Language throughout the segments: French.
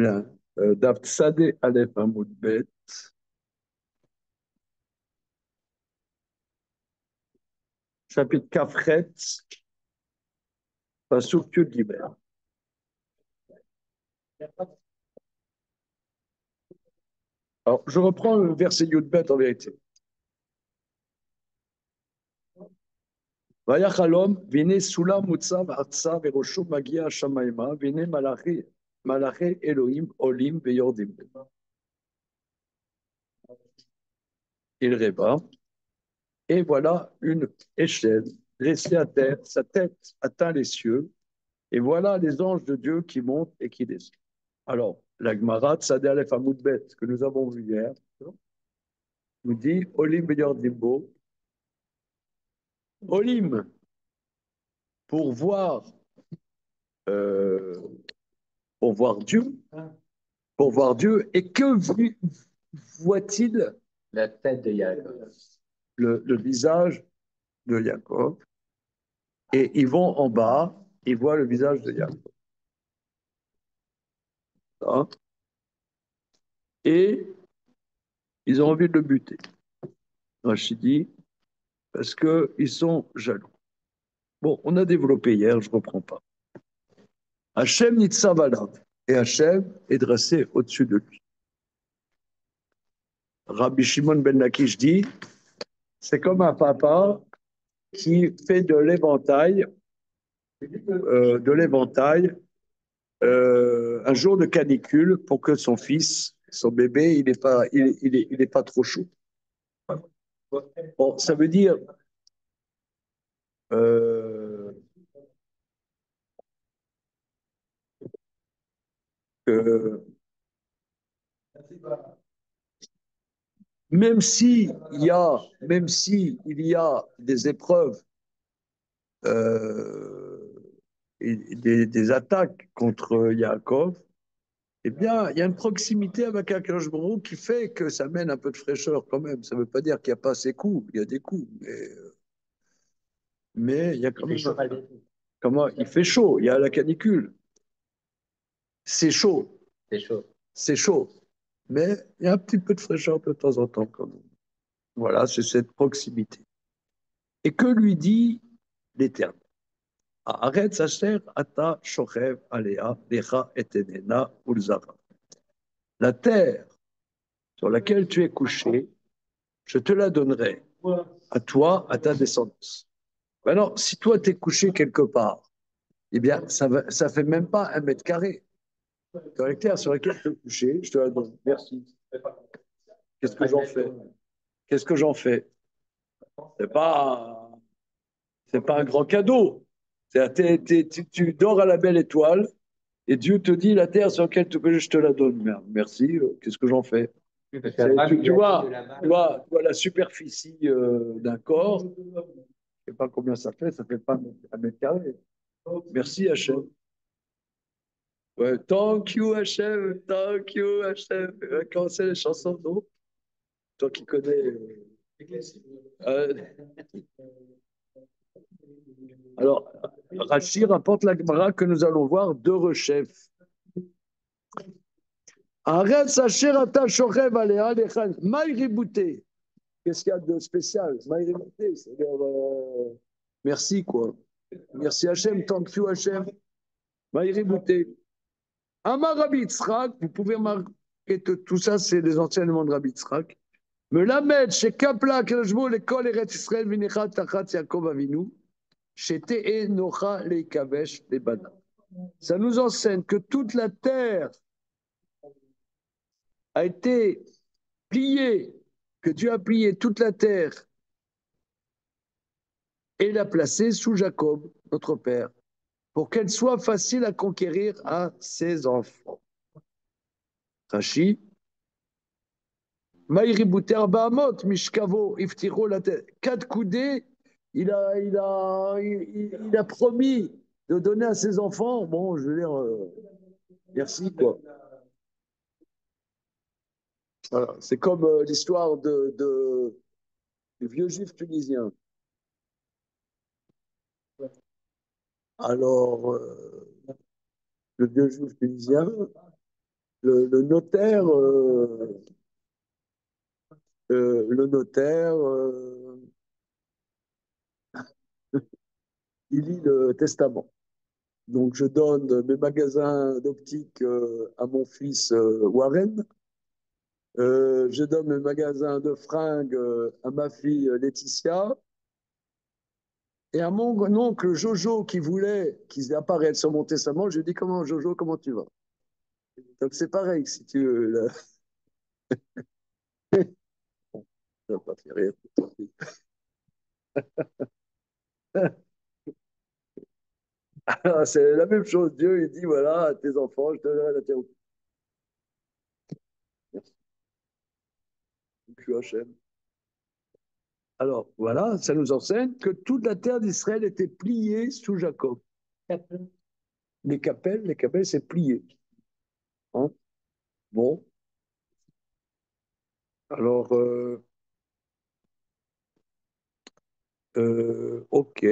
Bien. Daf Tzadé Aleph Hamoud Bet, chapitre Kafret, Pasuk Yud Gimel. Alors, je reprends le verset Yud Bet en vérité. Vayachalom, vine sulam mutzav artsa verosho magia shamayma, vine malachi Elohim olim veyordim. Il rêva, et voilà une échelle dressée à terre, sa tête atteint les cieux, et voilà les anges de Dieu qui montent et qui descendent. Alors, la Gemara Tzadé Aleph Hamoud Bet, que nous avons vu hier, nous dit Olim Dimbo, Olim, pour voir, euh, pour voir Dieu, pour voir Dieu, et que voit-il? La tête de Yaakov. Le visage de Jacob. Et ils vont en bas, ils voient le visage de Jacob. Hein. Et ils ont envie de le buter. Rachid dit, parce qu'ils sont jaloux. Bon, on a développé hier, je ne reprends pas. Hachem Nitzav Alav, et Hachem est dressé au-dessus de lui. Rabbi Shimon ben Lakish dit, c'est comme un papa qui fait de l'éventail, un jour de canicule pour que son fils, son bébé, il est pas trop chaud. Bon, ça veut dire euh, que même si il y a des épreuves et des attaques contre Yaakov, eh bien, il y a une proximité avec Akadosh Baruch qui fait que ça mène un peu de fraîcheur quand même. Ça ne veut pas dire qu'il n'y a pas ces coups, il y a des coups, mais il y a quand même. Comment? Il fait chaud, il y a la canicule. C'est chaud, C'est chaud. c'est chaud, mais il y a un petit peu de fraîcheur de temps en temps quand même. Voilà, c'est cette proximité. Et que lui dit l'Éternel? Arrête sa chair, ata shochev alea, lecha etenena ulzara. La terre sur laquelle tu es couché, je te la donnerai à toi, à ta descendance. Maintenant, si toi, tu es couché quelque part, eh bien, ça ne fait même pas 1 mètre carré. Dans la terre sur laquelle tu es couché, je te la donne. Merci. Qu'est-ce que j'en fais? Qu'est-ce que j'en fais? C'est pas, c'est pas un grand cadeau. Tu dors à la belle étoile et Dieu te dit la terre sur laquelle tu es couché, je te la donne. Merci. Qu'est-ce que j'en fais? Tu vois la superficie d'un corps, je ne sais pas combien ça fait pas 1 mètre carré. Merci Hachem. Ouais, thank you Hachem, thank you Hachem. Comment c'est les chansons, non? Toi qui connais. Euh, alors, Rachid rapporte la Gemara que nous allons voir deux rechefs. Arrête Sacher Ata Shochev Alea Lechan. Maïri Bouté. Qu'est-ce qu'il y a de spécial? Maïri Bouté, c'est-à-dire merci quoi. Merci Hachem, thank you Hachem. Maïri Bouté. Amar Rabbi Yitzhak, vous pouvez remarquer que tout ça, c'est des enseignements de Rabbi Yitzhak. Me lamed chez Kapla, Kelashbo, l'école Eretz Israël, Vinichat, Tachat, Yaakov Avinu, chez Te'e, Nocha, Leikavesh, les Bana. Ça nous enseigne que toute la terre a été pliée, que Dieu a plié toute la terre et l'a placée sous Jacob, notre père, pour qu'elle soit facile à conquérir à ses enfants. Rashi, Maïri Bouter Bahamot, Mishkavo, Iftiro, la tête. 4 coudées, il a promis de donner à ses enfants. Bon, je veux dire, merci, quoi. Voilà. C'est comme l'histoire du vieux juif tunisien. Alors, le vieux juif tunisien, le notaire, le notaire, il lit le testament. Donc, je donne mes magasins d'optique à mon fils Warren. Je donne mes magasins de fringues à ma fille Laetitia. Et à mon oncle Jojo qui voulait qu'ils apparaissent sur mon testament, je lui dis comment Jojo, comment tu vas? Donc c'est pareil, si tu veux. Là. Ça va pas faire rire. C'est la même chose. Dieu, il dit voilà, à tes enfants, je te donnerai la terre. Merci. Hachem. Alors voilà, ça nous enseigne que toute la terre d'Israël était pliée sous Jacob. Les capelles, c'est plié. Hein. Bon, alors, ok.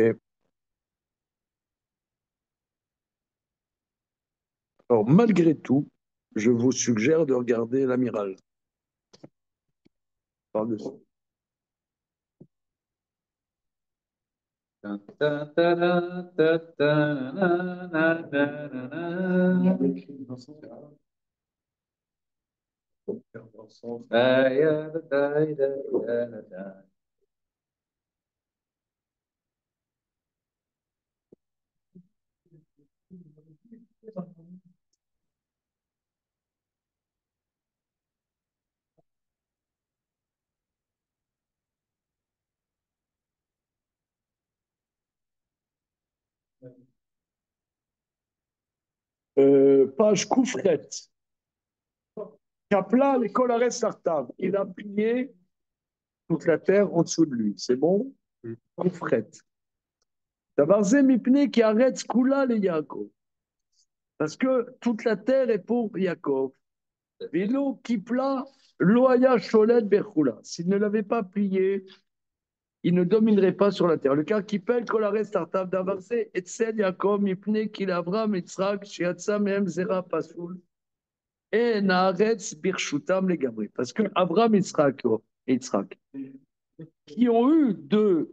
Alors, malgré tout, je vous suggère de regarder l'amiral par-dessus. Page Koufret. Kapla, l'école arrête Sartab. Il a plié toute la terre en dessous de lui. C'est bon? Koufret. Davarze mipne qui arrête Skula les Yaakov. Parce que toute la terre est pour Yaakov. Vilo Kipla, Loaya Sholet Bechula. S'il ne l'avait pas plié, il ne dominerait pas sur la terre. Le cas qui pèle Kolares Tartav Davarze, Etzel Yaakov mipne qu'il Avram Yitzhak, Shiatsa Mehem Zera Pasoul. Et Naaretz Birshutam les Gabri. Parce que Abraham et Yitzhak, qui ont eu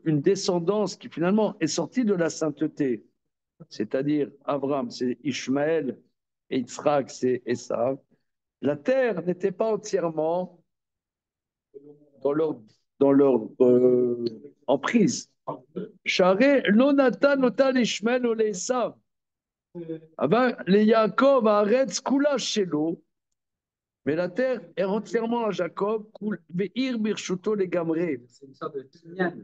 une descendance qui finalement est sortie de la sainteté, c'est-à-dire Abraham, c'est Ishmaël, et Yitzhak, c'est Esav, la terre n'était pas entièrement dans leur, emprise. Charé, Lonatan, Notal, Ishmael, Ole Esav. Les Yaakov, Aretz, Kula, Shelo. Mais la terre est entièrement à Jacob, Ve'ir Birshuto les Gamré. C'est une sorte de Kinyan.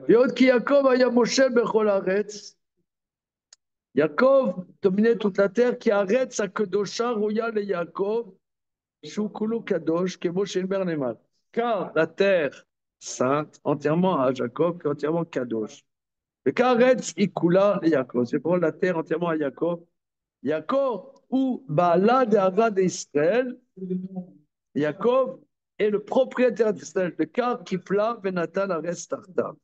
Yod ki Yaakov aya Moshe bechol haaretz. Yaakov dominait toute la terre, qui arrête sa kedosha roya le Yaakov, shukulu kadosh, que Moshe bernemal. Car la terre sainte, entièrement à Jacob, qui est entièrement kadosh. Le karetz ikula le Yaakov. C'est pour la terre entièrement à Yaakov. Yaakov ou Baala de Hava d'Israël. Yaakov est le propriétaire d'Israël, de car Kipla Venatan Ares Tarta.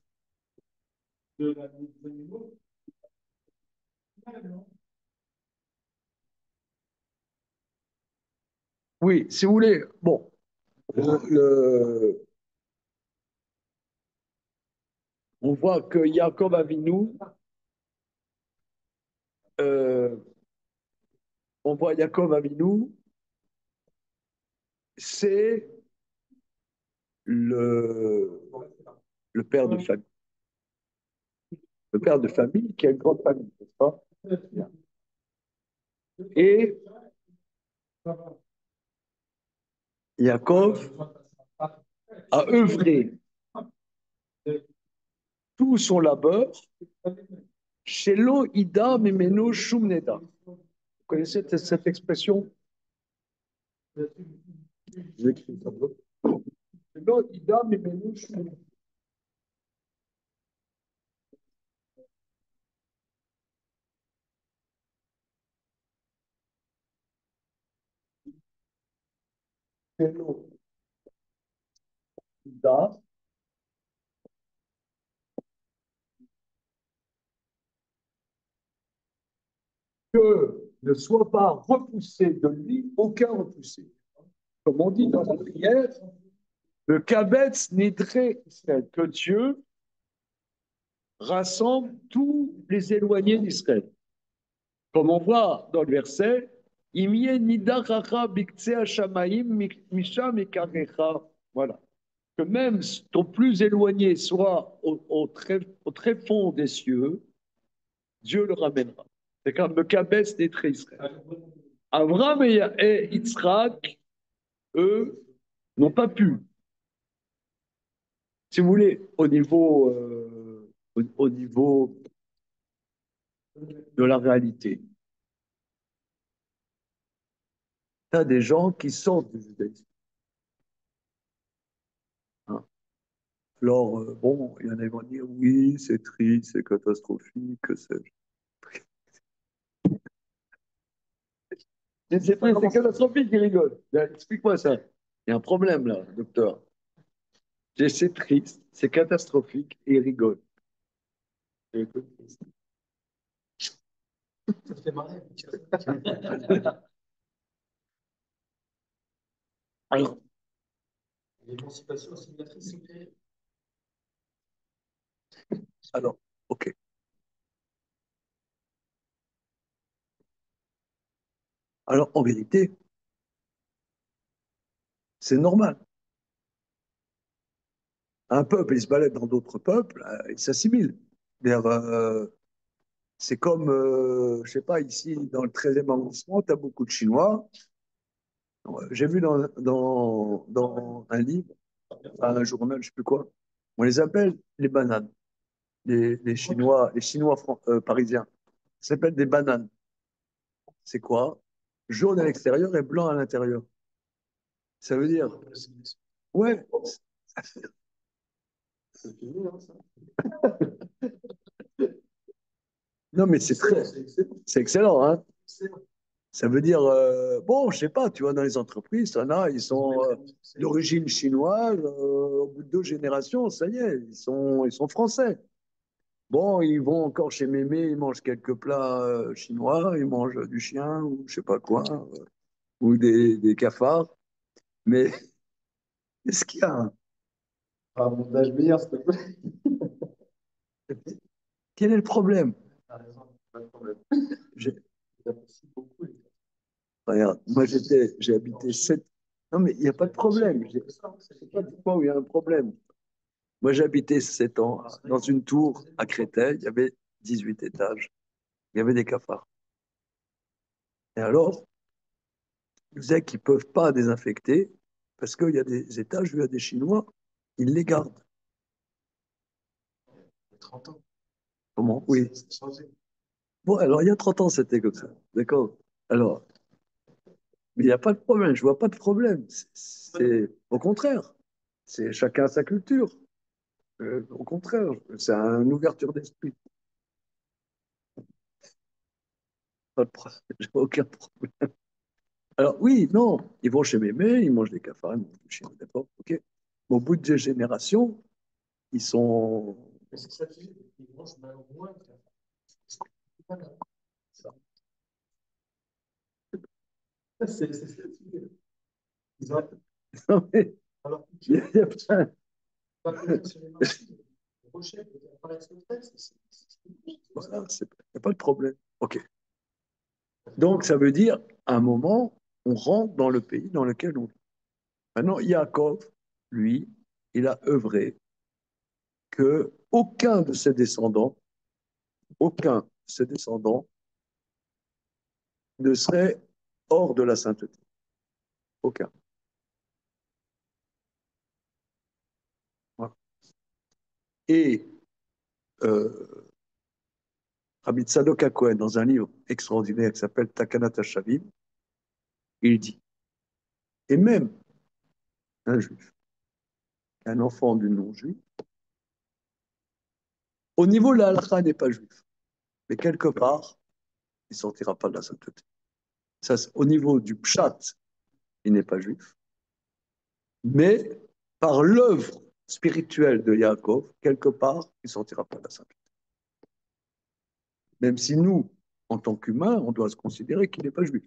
Oui, si vous voulez, bon, on voit que Yaakov Avinu, euh, on voit Yaakov Avinu, c'est le, le père de famille. Le père de famille qui a une grande famille, n'est-ce pas? Et Yaakov a œuvré tout son labeur chez Lo Ida Memeno Shumneda. Vous connaissez cette expression? J'écris ça. Lo Ida Memeno Shumneda. Lo Ida que ne soit pas repoussé de lui, aucun repoussé. Comme on dit dans la prière, le Kabetz Nidre Israël, que Dieu rassemble tous les éloignés d'Israël. Comme on voit dans le verset, voilà. Que même ton plus éloigné soit au très fond des cieux, Dieu le ramènera. C'est comme le Kabetz Nidre Israël. Abraham et Yitzhak, eux, n'ont pas pu. Si vous voulez, au niveau de la réalité, tu as des gens qui sortent du judaïsme. Hein. Alors, bon, il y en a qui vont dire oui, c'est triste, c'est catastrophique, que sais-je. C'est triste, c'est catastrophique, il rigole. Explique-moi ça. Il y a un problème là, docteur. C'est triste, c'est catastrophique et il rigole. Ça fait marrer. Alors, l'émancipation assimilatrice, alors, ok. Alors, en vérité, c'est normal. Un peuple, il se balade dans d'autres peuples, il s'assimile. C'est comme, je sais pas, ici, dans le 13e arrondissement, tu as beaucoup de Chinois. J'ai vu dans un livre, un journal, je sais plus quoi, on les appelle les bananes, les Chinois parisiens. Ça s'appelle des bananes. C'est quoi? Jaune à l'extérieur et blanc à l'intérieur. Ça veut dire, ouais, non, mais c'est excellent, hein. Ça veut dire, bon, je sais pas, tu vois, dans les entreprises, ça, là, ils sont d'origine chinoise, au bout de 2 générations, ça y est, ils sont français. Bon, ils vont encore chez Mémé, ils mangent quelques plats chinois, ils mangent du chien ou je sais pas quoi, ou des cafards. Mais qu'est-ce qu'il y a? Un montage meilleur, s'il te plaît. Quel est le problème? T'as raison, pas de problème. J'apprécie beaucoup les regarde, moi j'ai habité 7. Non, mais il n'y a pas de problème. Je ne sais pas pourquoi il y a un problème. Moi j'ai habité 7 ans dans une tour à Créteil, il y avait 18 étages, il y avait des cafards. Et alors, ils disaient qu'ils ne peuvent pas désinfecter parce qu'il y a des étages où il y a des Chinois, ils les gardent. 30 ans. Comment? Oui. Bon, alors il y a 30 ans, c'était comme ça. D'accord? Alors, mais il n'y a pas de problème, je ne vois pas de problème. C'est au contraire, c'est chacun sa culture. Au contraire, c'est une ouverture d'esprit. Pas de problème, j'ai aucun problème. Alors oui, non, ils vont chez Mémé, ils mangent des cafards, ils mangent du chien, d'accord, ok. Mais au bout de 2 générations, ils sont. Mais c'est ça qui est, ils mangent moins de cafards. Ça. C'est ça qui est. Ils ont... Non, mais... Alors, il y a plein. Voilà, il n'y a pas de problème. Ok. Donc, ça veut dire, à un moment, on rentre dans le pays dans lequel on vit. Maintenant, Yaakov, lui, il a œuvré que aucun de ses descendants ne serait hors de la sainteté. Aucun. Voilà. Et Rabbi Tzadok HaKohen, dans un livre extraordinaire qui s'appelle Takanat HaShavim, il dit, et même un juif, un enfant du non-juif, au niveau de la halakha n'est pas juif, mais quelque part, il ne sortira pas de la sainteté. Ça, au niveau du pshat, il n'est pas juif, mais par l'œuvre spirituelle de Yaakov, quelque part, il ne sortira pas de la sainteté. Même si nous, en tant qu'humain, on doit se considérer qu'il n'est pas juif.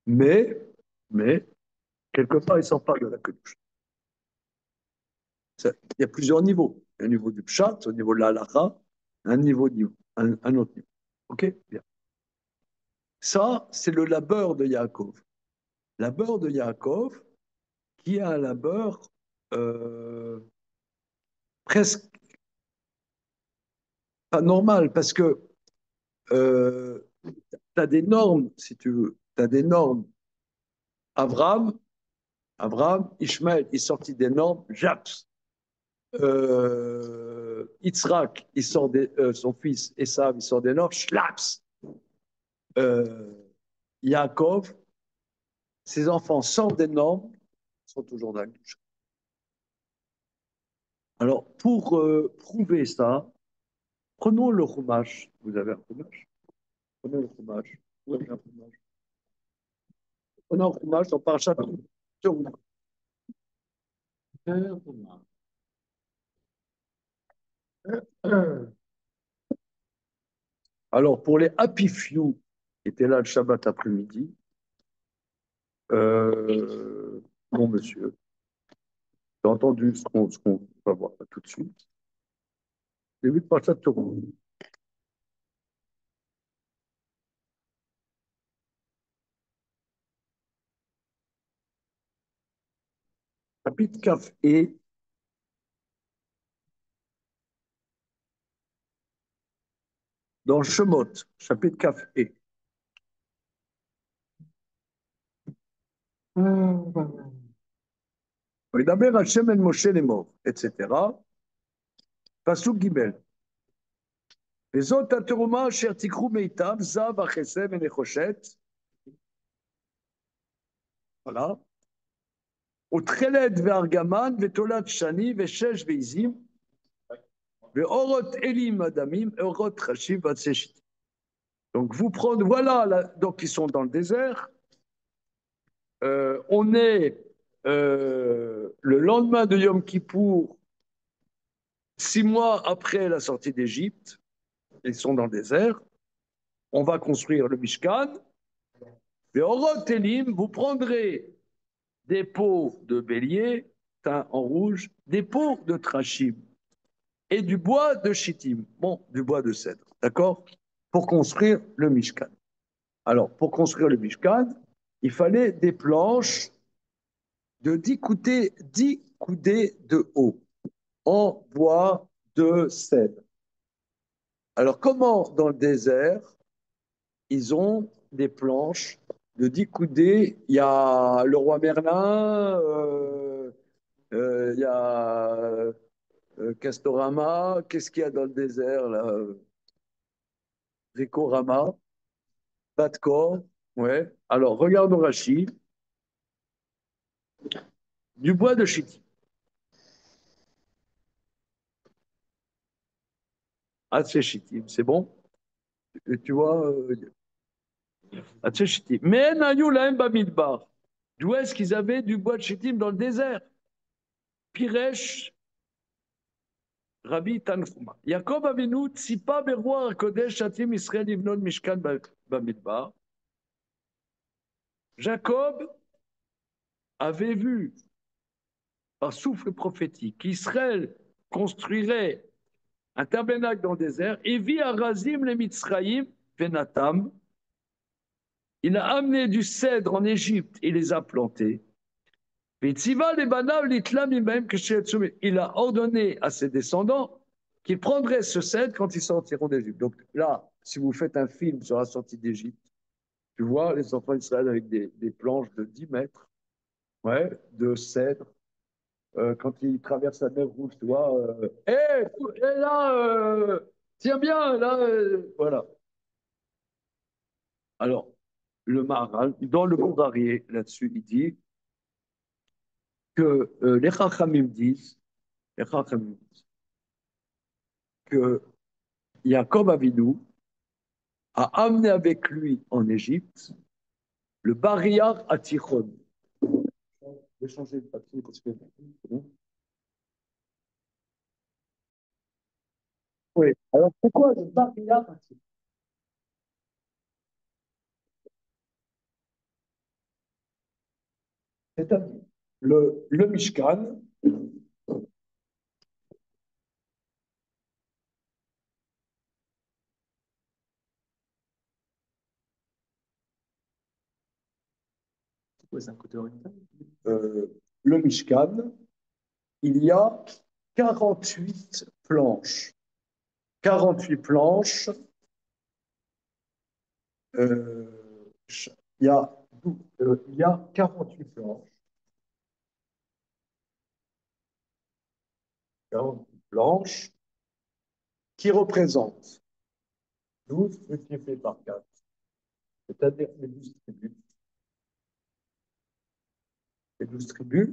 Mais, mais, quelque part, il s'en parle de la queue du pshat. Il y a plusieurs niveaux. Un niveau du pshat, au niveau de la halakha, un autre niveau. OK? Bien. Ça, c'est le labeur de Yaakov. Labeur de Yaakov, qui est un labeur euh, presque pas normal, parce que tu as des normes, si tu veux. Tu as des normes. Abraham, Ishmaël, il sortit des normes, Japs. Yitzhak, son fils, Esav, il sort des normes, Schlaps. Euh, Yaakov, ses enfants sortent des normes, sont toujours dans la douche. Alors, pour prouver ça, prenons le chumash. Vous avez un chumash? Prenez le chumash. Vous avez un chumash. Prenez un chumash dans Parashat Teruma. Alors, pour les Happy Few qui étaient là le Shabbat après-midi, bon monsieur, j'ai entendu ce qu'on va voir là, tout de suite. J'ai vu Parashat Teruma. Chapitre Kaf et dans Shemot, chapitre Kaf et. וידבר השם אל משה לאמור, etc. פסוק ג' וזאת התרומה אשר תיקחו מיטב, זב וכסף ונחושת, voilà, ותכלת וארגמן ותולת שני ושש ועזים, ואורות אלים אדמים, אורות חשים ועצי שיטים. Donc vous prenez, voilà, donc ils sont dans le désert. On est le lendemain de Yom Kippour, 6 mois après la sortie d'Égypte. Ils sont dans le désert. On va construire le Mishkan. Mais en Rotélim, vous prendrez des pots de bélier teints en rouge, des pots de trachim et du bois de chittim. Bon, du bois de cèdre, d'accord? Pour construire le Mishkan. Alors, pour construire le Mishkan, il fallait des planches de 10 coudées de haut en bois de cèdre. Alors, comment dans le désert, ils ont des planches de 10 coudées? Il y a le roi Merlin, il y a Castorama. Qu'est-ce qu'il y a dans le désert là? Ricorama, Batcore. Ouais. Alors, regarde Rachid, du bois de chiti. Ah, c'est chiti, c'est bon? Tu vois, Hatshepsut. Mais Nayou Lahem Bamidbar. D'où est-ce qu'ils avaient du bois de chittim dans le désert? Piresh, Rabbi Tanchuma. Yaakov Avinu tsipa beroi Kodesh Shatim Israël Livnon Mishkan Bamidbar. Jacob avait vu par souffle prophétique qu'Israël construirait un tabernacle dans le désert et vit à Razim les Mitzraïm Venatam. Il a amené du cèdre en Égypte et les a plantés. Il a ordonné à ses descendants qu'ils prendraient ce cèdre quand ils sortiront d'Égypte. Donc là, si vous faites un film sur la sortie d'Égypte, tu vois les enfants d'Israël avec des planches de 10 mètres, ouais, de cèdre. Quand ils traversent la mer Rouge, tu vois, là, tiens bien, là, voilà. Alors, le Maharal, dans le Gourarié, là-dessus, il dit que les Chachamim disent, que Jacob Avinu a amené avec lui en Égypte le Bariar Atichon. Je vais changer de papier parce que. Oui, alors pourquoi le Bariar Atichon? C'est-à-dire, le Mishkan, euh, le Mishkan, il y a 48 planches. 48 planches. Il y a, il y a 48 planches. 48 planches qui représentent 12 multiplié par 4, c'est-à-dire les 12 tribus. Les 12 tribus,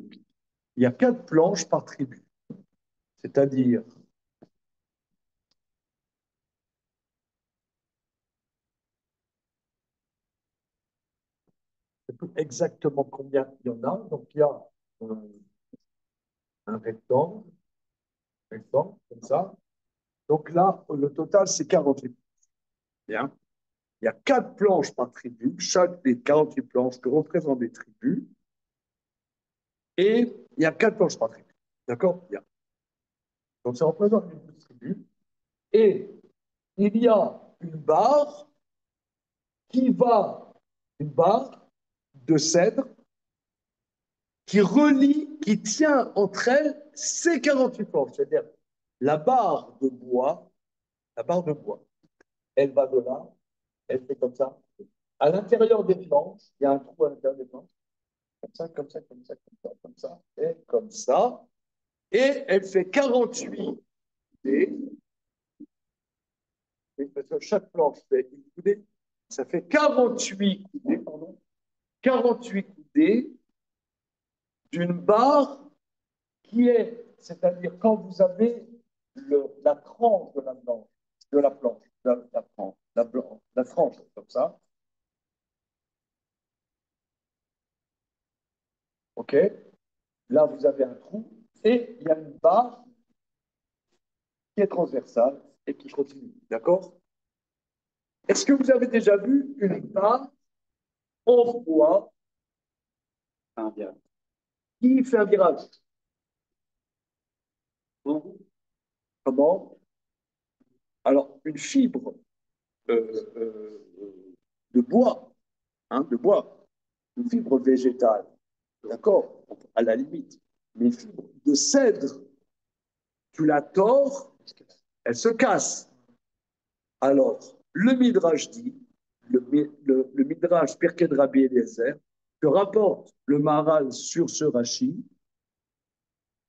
il y a 4 planches par tribu, c'est-à-dire exactement combien il y en a. Donc il y a un rectangle, comme ça. Donc là, le total, c'est 48. Bien. Il y a 4 planches par tribu, chaque des 48 planches que représentent des tribus, et il y a 4 planches par tribu. D'accord? Bien. Donc ça représente les 12 tribus. Et il y a une barre qui va, une barre de cèdre qui relie, qui tient entre elles ces 48 planches. C'est-à-dire la barre de bois, elle va de là, elle fait comme ça. À l'intérieur des planches, il y a un trou à l'intérieur des planches, comme ça, comme ça, comme ça, comme ça, comme ça, et comme ça. Et elle fait 48 coudées, parce que chaque planche fait une coudée, ça fait 48 coudées, pardon, 48 coudées d'une barre qui est, c'est-à-dire quand vous avez la tranche de la planche, la tranche, comme ça, ok? Là, vous avez un trou et il y a une barre qui est transversale et qui continue, d'accord? Est-ce que vous avez déjà vu une barre en bois qui fait un virage? Comment? Alors, une fibre euh, de bois, de bois, une fibre végétale, d'accord, à la limite, mais une fibre de cèdre, tu la tords, elle se casse. Alors, le Midrash dit, le Midrash Pirkei de Rabbi Eliezer, que rapporte le Maharal sur ce Rashi,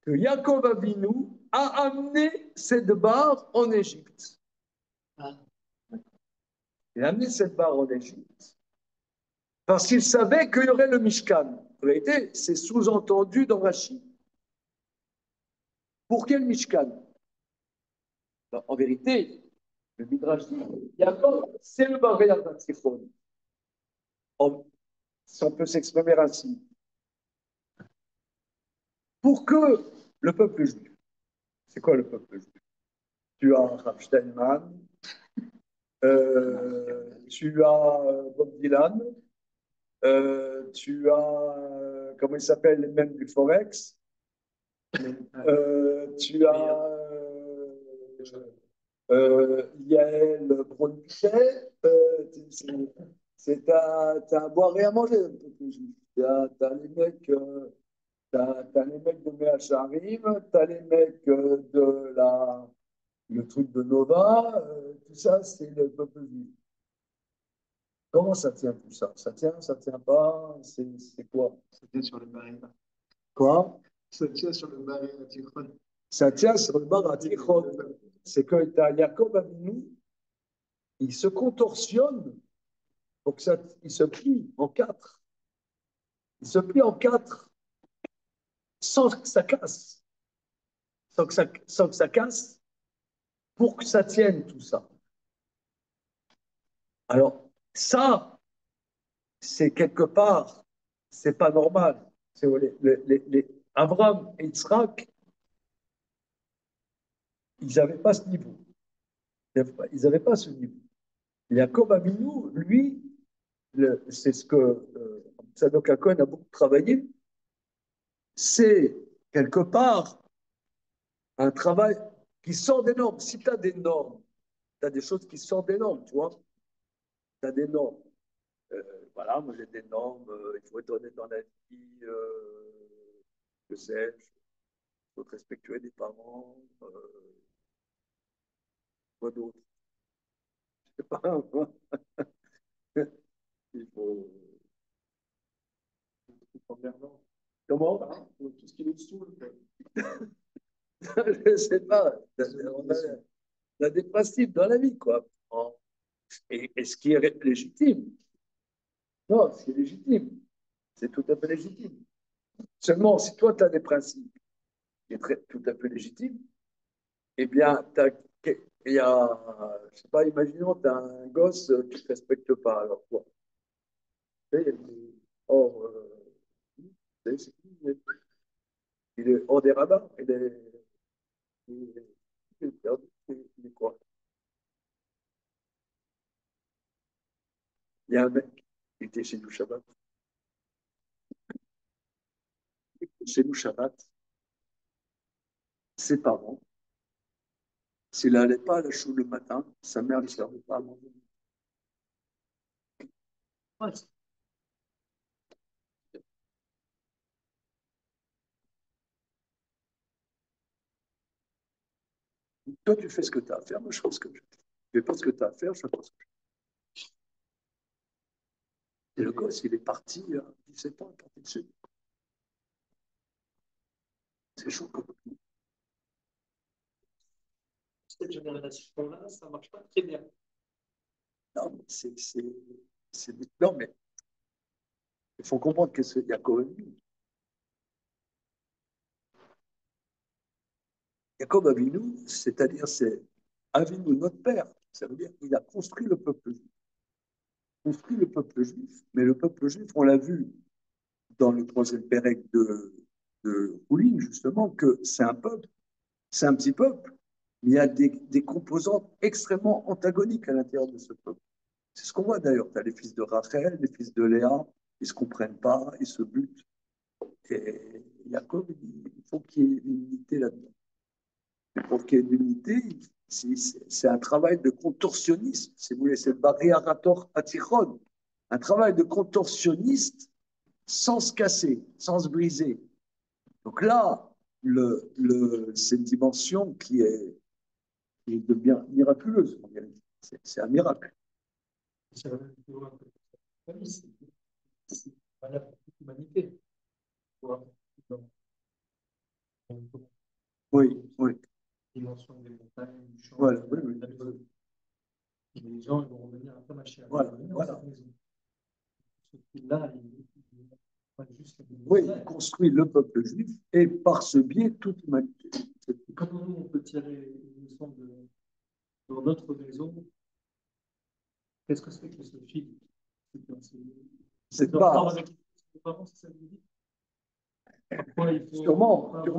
que Yaakov Avinu a amené cette barre en Égypte. Il a amené cette barre en Égypte parce qu'il savait qu'il y aurait le Mishkan. En réalité, c'est sous-entendu dans Rashi. Pour quel Mishkan? Ben, en vérité, le Midrash dit, Yaakov, c'est le barrière d'un Tzifon. Si on peut s'exprimer ainsi. Pour que le peuple juif, c'est quoi le peuple juif? Tu as Rav Steinman, tu as Bob Dylan, tu as, comment il s'appelle, les mêmes du Forex, tu as Yael Braun-Piquet, t'as à boire et à manger, le peuple juif. T'as les mecs. T'as les mecs de Meacharim, t'as les mecs de le truc de Nova, tout ça, c'est le peuple juif. Comment ça tient tout ça? Ça tient pas, c'est quoi? Ça tient sur le baril. Quoi? Ça tient sur le baril à Tikhon. Ça tient sur le bar à Tikhon. C'est que t'as Yaakov Avinu, il se contorsionne pour que ça, il se plie en quatre. Il se plie en quatre sans que ça casse. Sans que ça casse pour que ça tienne tout ça. Alors, ça, c'est quelque part, c'est pas normal. C'est Abraham et Yitzhak, ils n'avaient pas ce niveau. Ils n'avaient pas ce niveau. Jacob Aminou, lui, c'est ce que Sadok Cohen a beaucoup travaillé, c'est quelque part un travail qui sort des normes. Si tu as des normes, tu as des choses qui sortent des normes, tu vois. Tu as des normes. Euh, voilà, moi j'ai des normes, il faut être honnête dans la vie, que sais-je, il faut être respectueux des parents, quoi d'autre. Je sais pas, moi. Il faut... Emmerdant. Comment? Ah, tout ce qui nous saoule, quoi. Je ne sais pas. On a des principes dans la vie, quoi. Et ce qui est légitime. Non, c'est légitime. C'est tout à fait légitime. Seulement, si toi, tu as des principes qui sont tout à fait légitimes, eh bien, il y a, je sais pas, imaginons, tu as un gosse qui ne te respecte pas. Alors quoi? Or, il est hors des radars. Il est perdu. Il est quoi? Il y a un mec qui était chez nous Shabbat. Chez nous Shabbat, ses parents, s'il n'allait pas à la choule le matin, sa mère ne lui servait pas à manger. Ouais. Toi, tu fais ce que tu as à faire, moi, je fais ce que je fais. Tu fais pas ce que tu as à faire, je fais pas ce que je fais. Et le gosse, il est parti à 17 ans, il est parti de chez nous. C'est chaud comme tout. Cette génération-là, ça ne marche pas très bien. Non, mais non, mais il faut comprendre qu'il y a Jacob Avinu, c'est-à-dire c'est Avinu, notre père. Ça veut dire qu'il a construit le peuple juif. Construit le peuple juif, mais le peuple juif, on l'a vu dans le troisième pérec de Houlin, justement, que c'est un peuple, c'est un petit peuple, mais il y a des composantes extrêmement antagoniques à l'intérieur de ce peuple. C'est ce qu'on voit d'ailleurs. Tu as les fils de Rachel, les fils de Léa, ils ne se comprennent pas, ils se butent. Et Jacob, il faut qu'il y ait une unité là-dedans. Pour qu'il y ait une unité, c'est un travail de contorsionnisme, si vous voulez, c'est le Bari Arator Atichon, un travail de contorsionniste sans se casser, sans se briser. Donc là, c'est une dimension qui est de bien miraculeuse, en vérité. C'est un miracle. C'est vrai que c'est valable pour toute l'humanité. Oui, oui. Dimension des montagnes, du champ, Voilà, oui, de la oui. maison. Et les gens ils vont revenir un peu machiner à Voilà, revenir dans voilà. cette maison. Ce là il juste Oui, il construit le peuple juif et par ce biais toute l'humanité. comment nous on peut tirer une leçon dans notre maison, qu'est-ce que c'est que ce film? C'est pas avec les parents, c'est ça que vous dites? Pourquoi il faut sûrement, je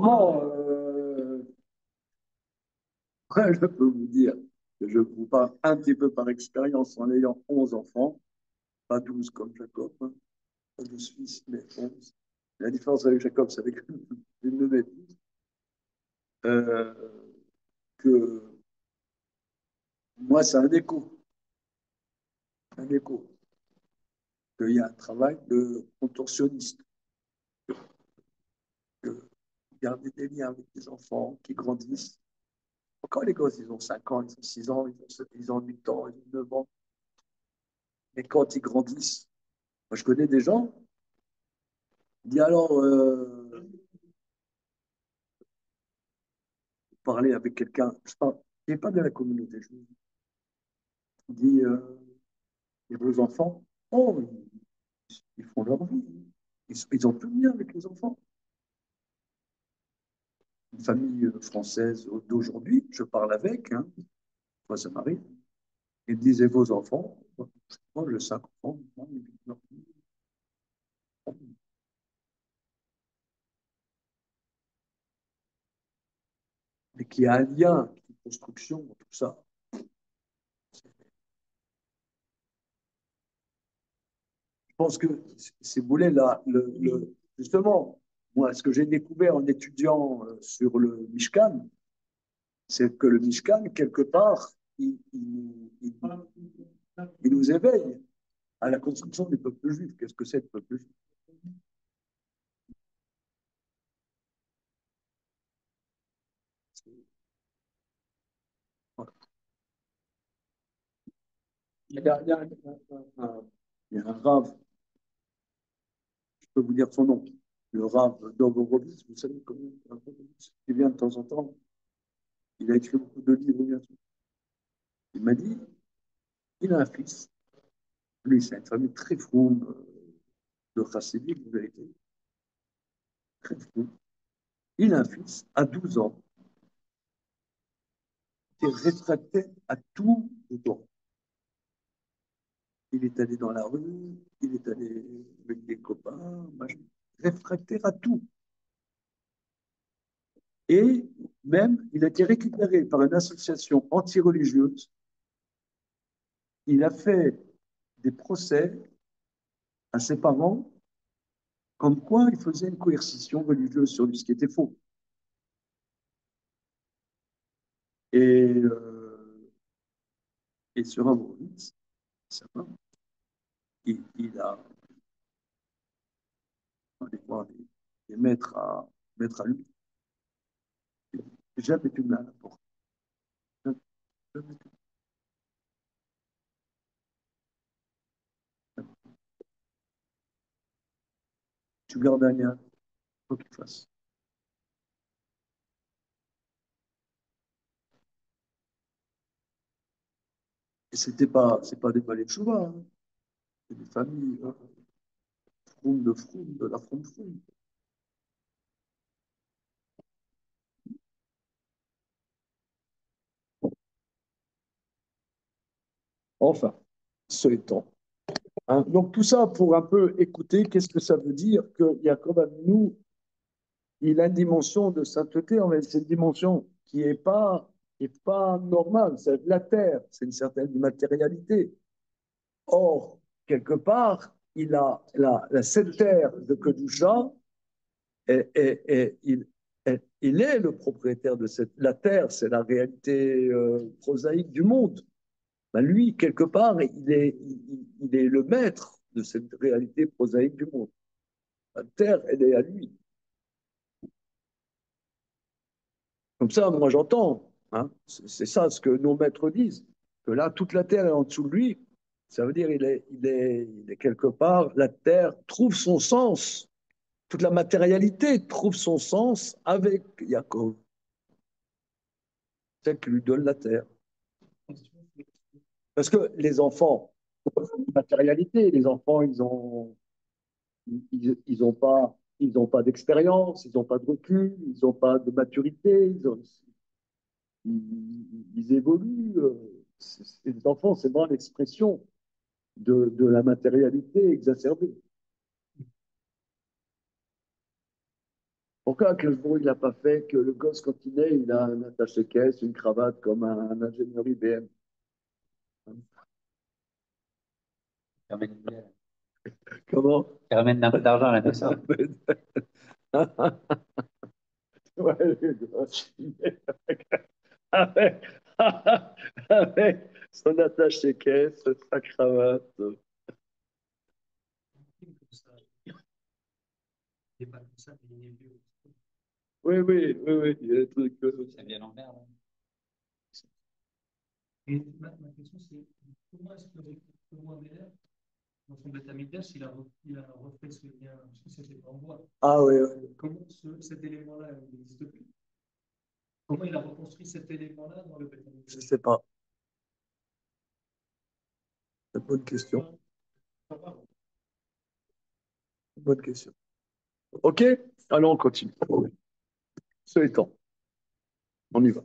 peux vous dire que je vous parle un petit peu par expérience en ayant 11 enfants, pas 12 comme Jacob, hein, pas 12 fils, mais 11. La différence avec Jacob, c'est avec une de mes filles, euh, que moi, c'est un écho, qu'il y a un travail de contorsionniste, que garder des liens avec des enfants qui grandissent. Quand les gosses, ils ont 5 ans, ils ont 6 ans, ils ont 8 ans, ils ont 9 ans, et quand ils grandissent, moi, je connais des gens, ils disent alors, parler avec quelqu'un, je parle, qui n'est pas de la communauté juive, il dit, et vos enfants, oh, ils font leur vie, ils ont plus de lien avec les enfants. Une famille française d'aujourd'hui, je parle avec, hein, moi ça m'arrive, ils me disent, et vos enfants, moi j'ai 5 enfants, mais qui a un lien, une construction, tout ça. Je pense que, si vous voulez, là, justement, Moi, ce que j'ai découvert en étudiant sur le Mishkan, c'est que le Mishkan, quelque part, il nous éveille à la construction du peuple juif. Qu'est-ce que c'est le peuple juif? Voilà. Il y a un rave, je peux vous dire son nom, le rave Dov, vous savez comment il vient de temps en temps, il a écrit beaucoup de livres. Bien sûr. Il m'a dit, il a un fils, lui c'est une famille très froum, de chassidim, en vérité, très froum. Il a un fils, à 12 ans, qui est réfractaire à tout le temps. Il est allé dans la rue, il est allé avec des copains, machin, réfractaire à tout. Et même, il a été récupéré par une association anti-religieuse. Il a fait des procès à ses parents comme quoi il faisait une coercition religieuse sur lui, ce qui était faux. Et, et sur Avrowitz, il a allé voir des maîtres à lui. Jamais tu me l'as à la porte. Jamais tu gardes un lien, quoi qu'il fasse. Et c'est pas des balais de chouva, hein. C'est des familles, froum, de la froum froum. Enfin, ce étant. Hein. Donc tout ça pour un peu écouter qu'est-ce que ça veut dire qu'il y a quand même nous, il a une dimension de sainteté, mais c'est une dimension qui est pas normale. C'est la terre, c'est une certaine matérialité. Or, quelque part, il a cette terre de Kedusha, il est le propriétaire de cette. La terre, c'est la réalité prosaïque du monde. Ben lui, quelque part, il est le maître de cette réalité prosaïque du monde. La terre, elle est à lui. Comme ça, moi, j'entends. Hein, c'est ça ce que nos maîtres disent. Que là, toute la terre est en dessous de lui. Ça veut dire il est quelque part, la terre trouve son sens. Toute la matérialité trouve son sens avec Yaakov. C'est celle qui lui donne la terre. Parce que les enfants, matérialité, les enfants, ils ont pas d'expérience, ils n'ont pas de recul, ils n'ont pas de maturité, ils évoluent. Les enfants, c'est vraiment l'expression de la matérialité exacerbée. Pourquoi Gainsbourg, il n'a pas fait que le gosse, quand il naît, il a un attaché-caisse, une cravate comme un ingénieur IBM? Comment? Qui ramène un peu d'argent à la maison. Ouais, le gosse, il est avec, avec son attaché-caisse, sa cravate. Oui, oui, oui, oui, il y a des trucs. Ça vient l'envers. Et ma question, c'est comment est-ce que comment Améler, dans son Beth Amikdash, il a refait ce lien, parce que c'était en bois. Ah oui, oui. Comment cet élément-là n'existe plus? Comment il a reconstruit cet élément-là dans le Beth Je ne Amikdash? sais pas. C'est une bonne question. Bonne question. OK? Allons, on continue. Ce étant, on y va.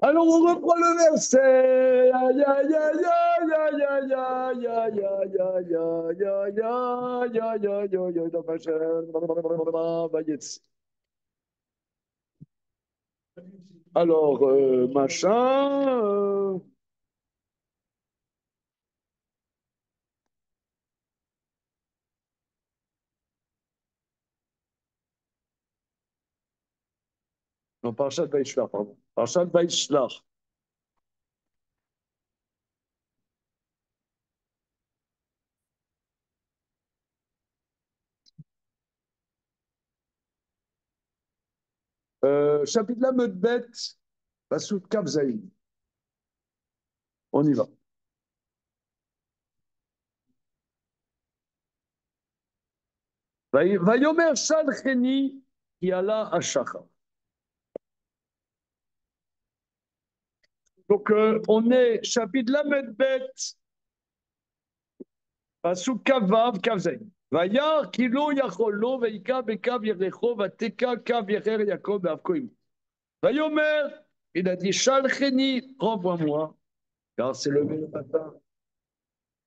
Alors, on reprend le verset. Aïe, aïe, aïe, aïe, aïe, aïe, aïe, aïe, aïe, aïe, aïe, aïe, aïe, aïe, aïe, aïe, dans ma chaîne. Vayetz. Alors, machin. Non, Parashat Vaishlach, pardon. Parashat Vaishlach. Chapitre la Medbet, Passout Kavzaï. On y va. Vayomer Shalcheni qui alla à Shachar. Donc, on est chapitre la Medbet, Passout Kavav Kavzaï. Vayar kilo yacholo veika bekav yerecho vateka kav yerer Yaakov beavkoim. Vayomer, il a dit Shalcheni, renvoie-moi, car c'est levé le matin.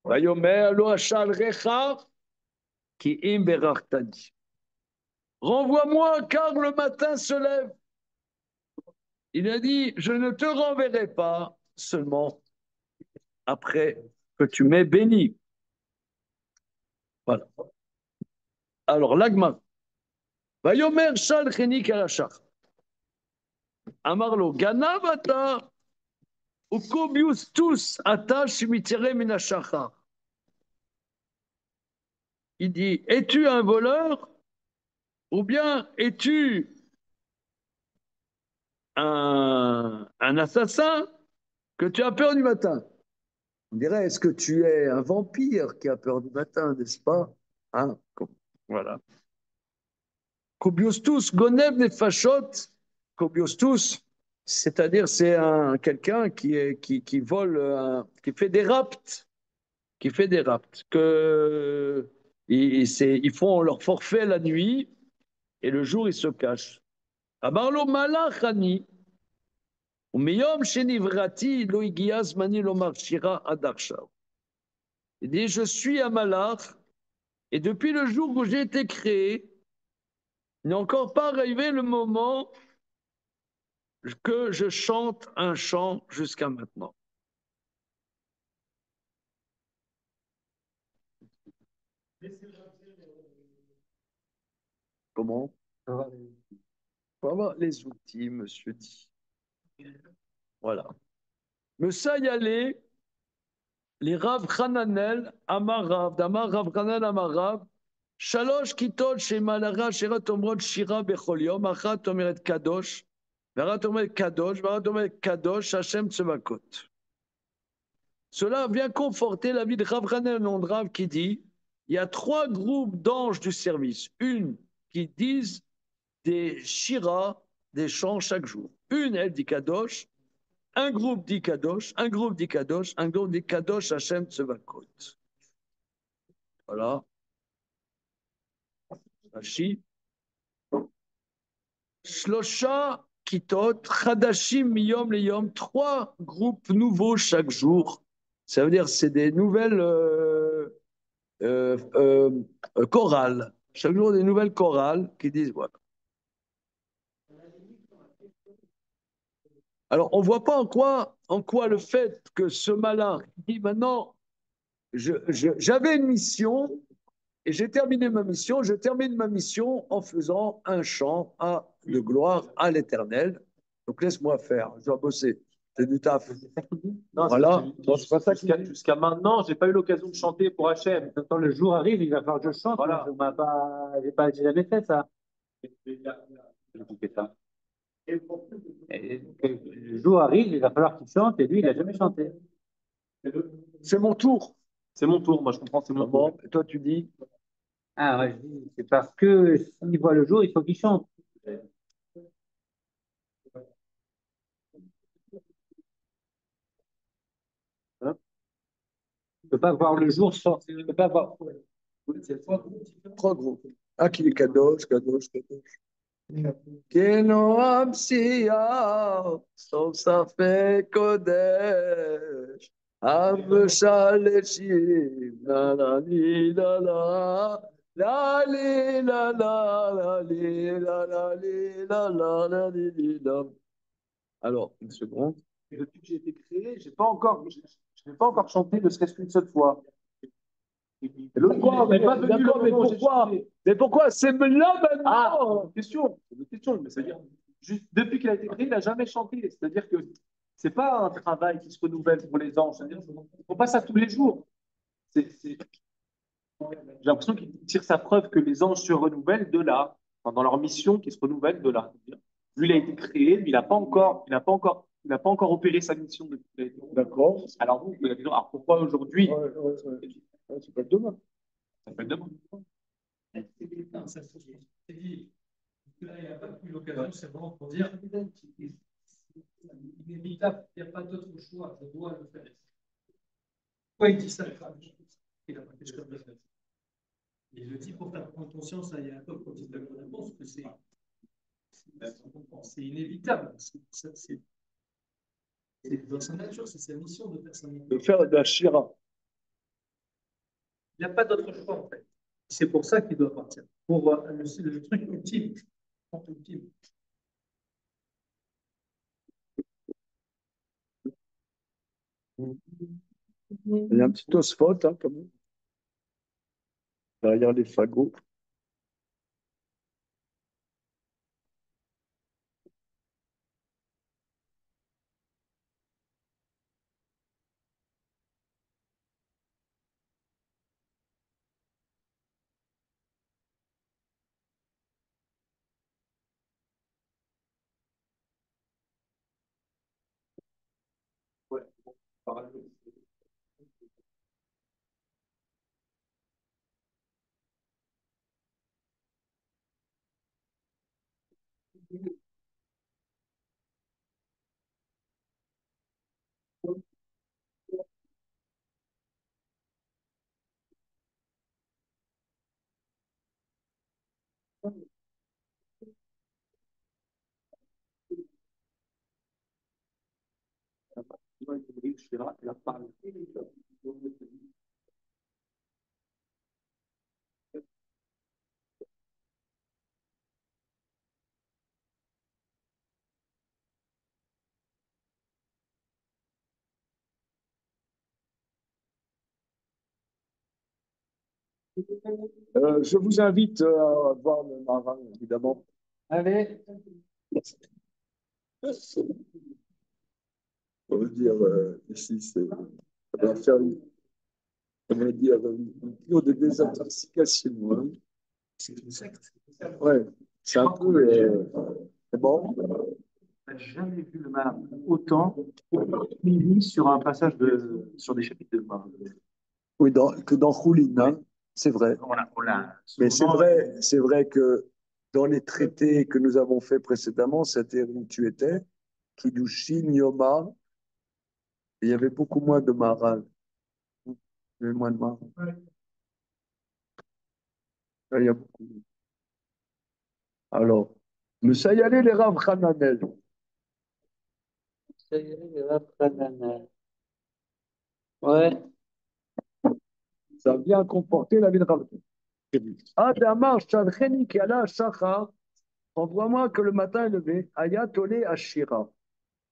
Vayomer lo ashal recha ki im berartani. Renvoie-moi car le matin se lève. Il a dit, je ne te renverrai pas seulement après que tu m'aies béni. Voilà. Alors, l'agma. Vayomer shal cheni karachach. Amarlo, ganav ata, ukobius tous ata shimitere minashachar. Il dit, es-tu un voleur ou bien es-tu un assassin que tu as peur du matin? On dirait, est-ce que tu es un vampire qui a peur du matin, n'est-ce pas? Hein? Voilà. Kobiostus, Gonev Nefashot, Kobiostus, c'est-à-dire c'est quelqu'un qui vole, qui fait des rapts, que ils font leur forfait la nuit et le jour ils se cachent. Amarlo malachani, umiyom shenivrati lo igias mani lo marshira adarshav. Il dit je suis un malach et depuis le jour où j'ai été créé, il n'est encore pas arrivé le moment que je chante un chant jusqu'à maintenant. Comment? Pour avoir les outils, monsieur dit. Voilà. Me Sayalé, les Rav Hananel, Amarav, Damar Rav Hananel Amarav, Shalosh Kitol, Shemalara, Sherat Omrod, Shira Becholiom, Achat Omeret Kadosh, Varat Omeret Kadosh, Varat Omeret Kadosh, Hashem Tsevakot. Cela vient conforter la vie de Rav Hananel Nondrav qui dit il y a 3 groupes d'anges du service. Une qui disent des shiras, des chants chaque jour. Une, elle dit Kadosh, un groupe dit Kadosh, un groupe dit Kadosh, un groupe dit Kadosh Hashem Tsevakot. Voilà. Rashi. Shlosha Kitot, Chadashim Miyom Leyom, 3 groupes nouveaux chaque jour. Ça veut dire c'est des nouvelles chorales. Chaque jour des nouvelles chorales qui disent voilà. Alors, on ne voit pas en quoi le fait que ce malin dit maintenant, j'avais une mission et j'ai terminé ma mission, je termine ma mission en faisant un chant de gloire à l'Éternel. Donc, laisse-moi faire, je dois bosser. C'est du taf. Non, voilà. C'est pas ça jusqu'à maintenant, j'ai pas eu l'occasion de chanter pour Hachem. Quand le jour arrive, il va falloir que je chante. Voilà. J'ai jamais fait ça. Et le jour arrive, il va falloir qu'il chante, et lui, il n'a jamais chanté. C'est mon tour. C'est mon tour, moi je comprends, c'est mon tour. Bon, et toi tu dis Ah, ouais, je dis, c'est parce que s'il voit le jour, il faut qu'il chante. Tu ne peux pas voir le jour sans. Tu ne peux pas voir. 3 groupes. Ah, qui est Kadosh, Kadosh, Kadosh. Kenoam Siya, Sof Safek Kodesh, Am Shaleshim, la la li la la, la li la la, la li la la li la la, la li li la. Alors, une seconde. Depuis que j'ai été créé, je n'ai pas encore chanté ne serait-ce qu'une seule fois. Pourquoi? Mais pourquoi? Mais pourquoi? C'est là maintenant. Ah, c'est une question, mais c'est-à-dire, depuis qu'il a été créé, il n'a jamais chanté. C'est-à-dire que c'est pas un travail qui se renouvelle pour les anges. C'est-à-dire qu'ils font pas ça tous les jours. J'ai l'impression qu'il tire sa preuve que les anges se renouvellent de là, enfin, dans leur mission qui se renouvelle de là. Lui, il a été créé, mais il n'a pas encore opéré sa mission depuis qu'il a été créé. D'accord. Alors, vous pouvez dire, alors pourquoi aujourd'hui? Ouais, ouais, ouais. Ouais, c'est pas demain. Ça peut être demain. Non, ça, c'est dit. Là, il n'y a pas eu l'occasion, c'est vraiment pour dire inévitable, il n'y a pas d'autre choix, je dois le faire. Pourquoi il dit ça? Il a pas fait ce que je fais. Il le dit pour faire prendre conscience à Yaakov quand il donne la réponse que c'est inévitable. C'est dans sa nature, c'est sa mission de faire sa mission. De faire de la Shira. Il n'y a pas d'autre choix en fait. C'est pour ça qu'il doit partir. Pour le truc ultime. Ultime. Il y a un petit osphode, hein, quand même, derrière les fagots. Ouais. Je vous invite à voir le marin, évidemment. Allez. On va dire, ici, ça va faire on va dire, une cure de désintoxication. Hein. C'est une secte. Ouais, c'est un peu. C'est bon. Je n'ai jamais vu le mal autant mis sur un passage sur des chapitres de Marc. Oui, que dans Choulin, hein, c'est vrai. Mais c'est vrai que dans les traités que nous avons faits précédemment, c'était où tu étais, Kiddushin, Yoma, il y avait beaucoup moins de maral. Il y avait moins de maral. Là, il y a beaucoup. Alors, Messayale les Rav Hananel. Ouais. Ça vient comporter la vie de Rav. Adamar Shalcheni Kiala Shachar. Envoie-moi que le matin est levé, Ayatolé Ashira.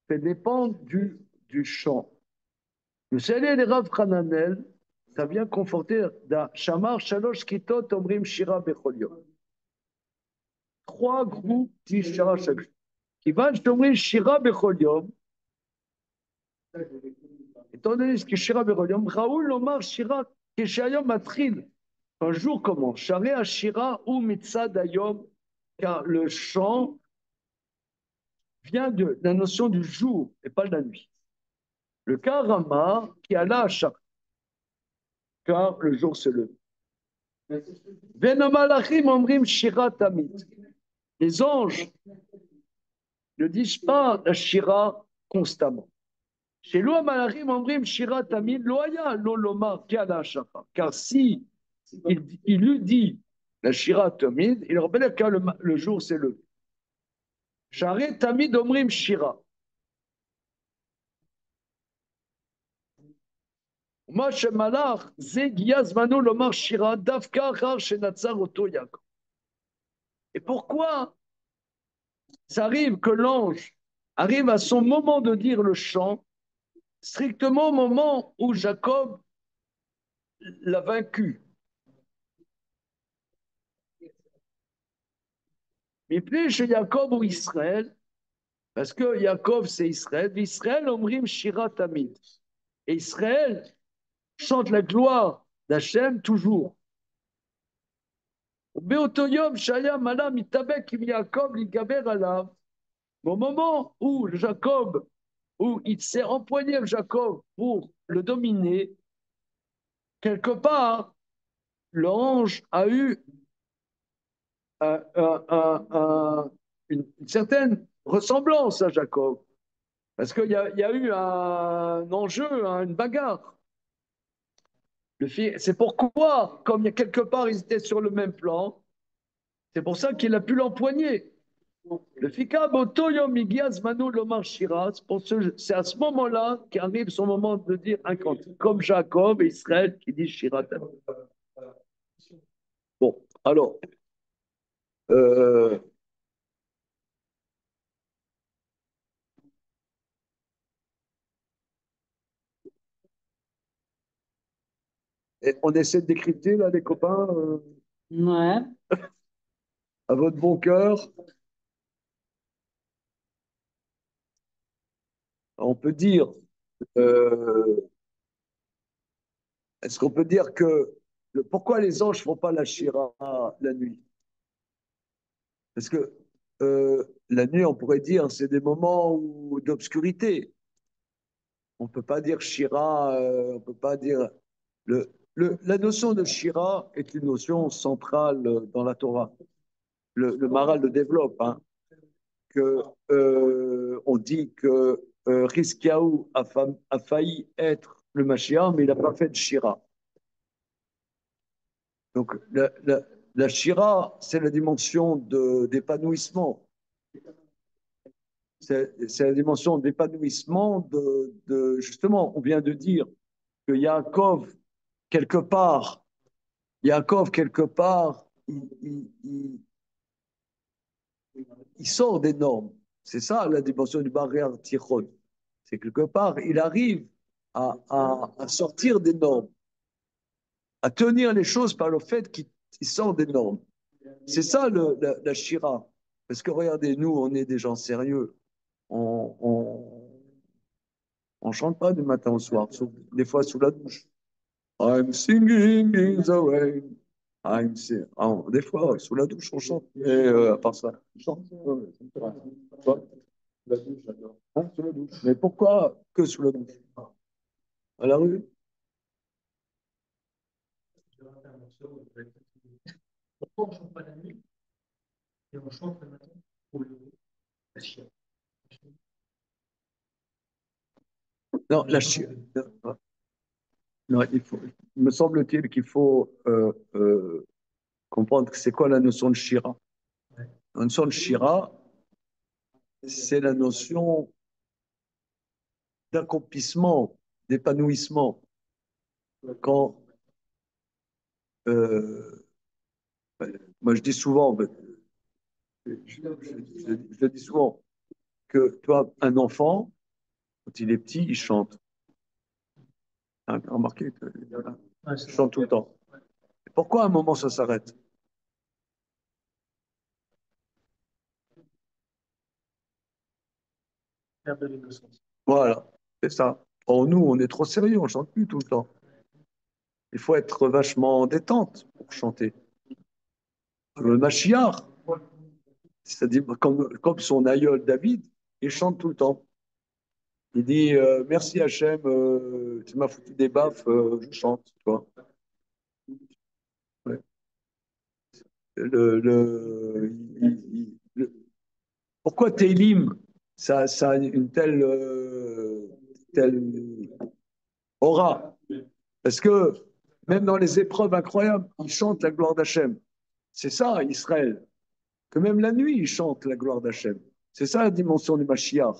Ça dépend du chant. Messayale les Rav Hananel. Ça vient conforter Shamar Shalosh Kitot Omrim Shira Bechol. 3 groupes disent Shira chaque jour. Qui va Omrim Shira Bechol Yom. Étant donné ce que Shira Bechol Yom, Raoul Omar Shira Keshayom Matril. Un jour commence. Share Ashira ou Mitzad Ayom, car le chant vient de la notion du jour et pas de la nuit. Le Karama qui a là car le jour se lève. Venomalachim omrim Shira Tamid. Les anges ne disent pas la Shira constamment. Chez Loa Malachim omrim Shira Tamid, Loaya Lolomar Kiala Shachar. Car si il lui dit la Shira Tamid, il rappelle que le jour s'est levé. Share Tamid omrim Shira. Moshe Malach, Zegiaz Manu Lomar Shira, Davka Achar Shenatzar Oto Yaakov. Et pourquoi ça arrive que l'ange arrive à son moment de dire le chant, strictement au moment où Jacob l'a vaincu. Mais plus chez Jacob ou Israël, Parce que Yaakov, c'est Israël. Israël, omrim Shira Tamid. Et Israël chante la gloire d'Hachem toujours. Beoto yom shaya mana mitabek im Yaakov ligaber alav. Au moment où Jacob, où il s'est empoigné avec Jacob pour le dominer, quelque part, l'ange a eu une certaine ressemblance à Jacob. Parce qu'il y a eu un enjeu, une bagarre. C'est pourquoi, comme il y a quelque part, ils étaient sur le même plan, c'est pour ça qu'il a pu l'empoigner. Le Fika Botoyo Migiaz Manu Lomar Shiraz, c'est à ce moment-là qu'arrive son moment de dire un cantique, comme Jacob et Israël qui disent Shirat. Bon, alors, euh, on essaie de décrypter là, les copains, Ouais. à votre bon cœur. On peut dire, euh, est-ce qu'on peut dire que pourquoi les anges ne font pas la Shira la nuit? Parce que la nuit, on pourrait dire, c'est des moments d'obscurité. On ne peut pas dire Shira, on ne peut pas dire. La notion de Shira est une notion centrale dans la Torah. Le Maharal le développe, hein, que, on dit que Rizkiyahu a failli être le Mashiach, mais il n'a pas fait de Shira. Donc la Shira, c'est la dimension d'épanouissement. C'est la dimension d'épanouissement justement, on vient de dire que Yaakov, quelque part, il sort des normes. C'est ça la dimension du barrière Tichon. C'est quelque part, il arrive à sortir des normes, à tenir les choses par le fait qu'il sort des normes. C'est ça la Shira. Parce que regardez, nous, on est des gens sérieux. On chante pas du matin au soir, des fois sous la douche. I'm singing in the rain. Des fois, sous la douche, on chante. Et à part ça, on chante. Ouais, sous la douche, j'adore. Hein, sous la douche. Mais pourquoi que sous la douche? À la rue? Pourquoi on ne chante pas la nuit et on chante le matin pour la chien. Non, non, me semble-t-il qu'il faut comprendre que c'est quoi la notion de Shira. La notion de Shira, c'est la notion d'accomplissement, d'épanouissement. Quand, euh, moi je dis souvent, je dis souvent que toi, un enfant, quand il est petit, il chante. Hein, remarquez, il chante tout le temps. Pourquoi à un moment ça s'arrête? Père de l'innocence. Voilà, c'est ça. Or, nous, on est trop sérieux, on chante plus tout le temps. Il faut être vachement détente pour chanter. Le Mashiach, c'est-à-dire comme son aïeul David, il chante tout le temps. Il dit merci Hachem, tu m'as foutu des baffes, je chante, tu vois. Ouais. Le, le, Pourquoi Télim, ça a une telle aura? Parce que même dans les épreuves incroyables, il chante la gloire d'Hachem. C'est ça, Israël. Que même la nuit, il chante la gloire d'Hachem. C'est ça la dimension du Mashiach.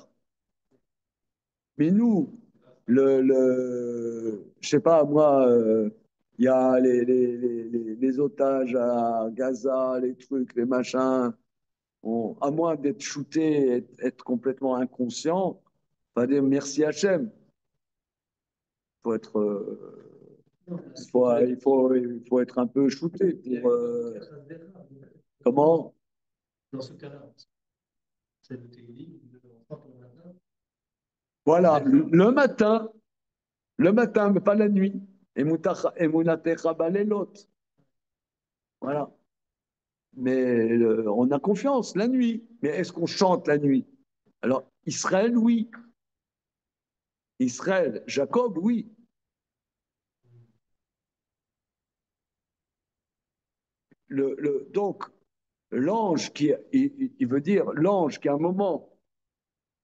Mais nous, je sais pas, moi, il y a les otages à Gaza, les trucs, les machins. À moins d'être shooté, être complètement inconscient, pas dire merci Hachem. Faut être, il faut être un peu shooté pour. Comment? Dans ce cas-là, C'est le Télim, on chante le matin. Voilà, le matin, mais pas la nuit. Emunatecha balelot. Voilà. Mais on a confiance la nuit. Mais est-ce qu'on chante la nuit? Alors, Israël, oui. Israël, Jacob, oui. Donc, l'ange il veut dire l'ange qui à un moment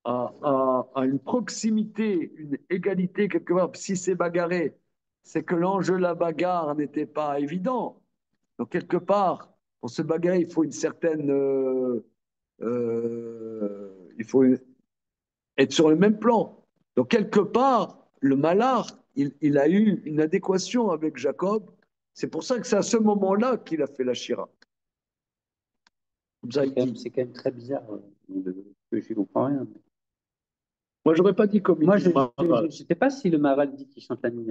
a une proximité, une égalité quelque part. Si c'est bagarré, c'est que l'enjeu de la bagarre n'était pas évident. Donc, quelque part, pour se bagarrer, il faut une certaine. Il faut être sur le même plan. Donc, quelque part, le malard, il a eu une adéquation avec Jacob. C'est pour ça que c'est à ce moment-là qu'il a fait la Shira. C'est quand même très bizarre. Je ne comprends rien. Moi, j'aurais pas dit comme Moi, il je dit. ne sais pas si le Maral dit qu'il chante la nuit.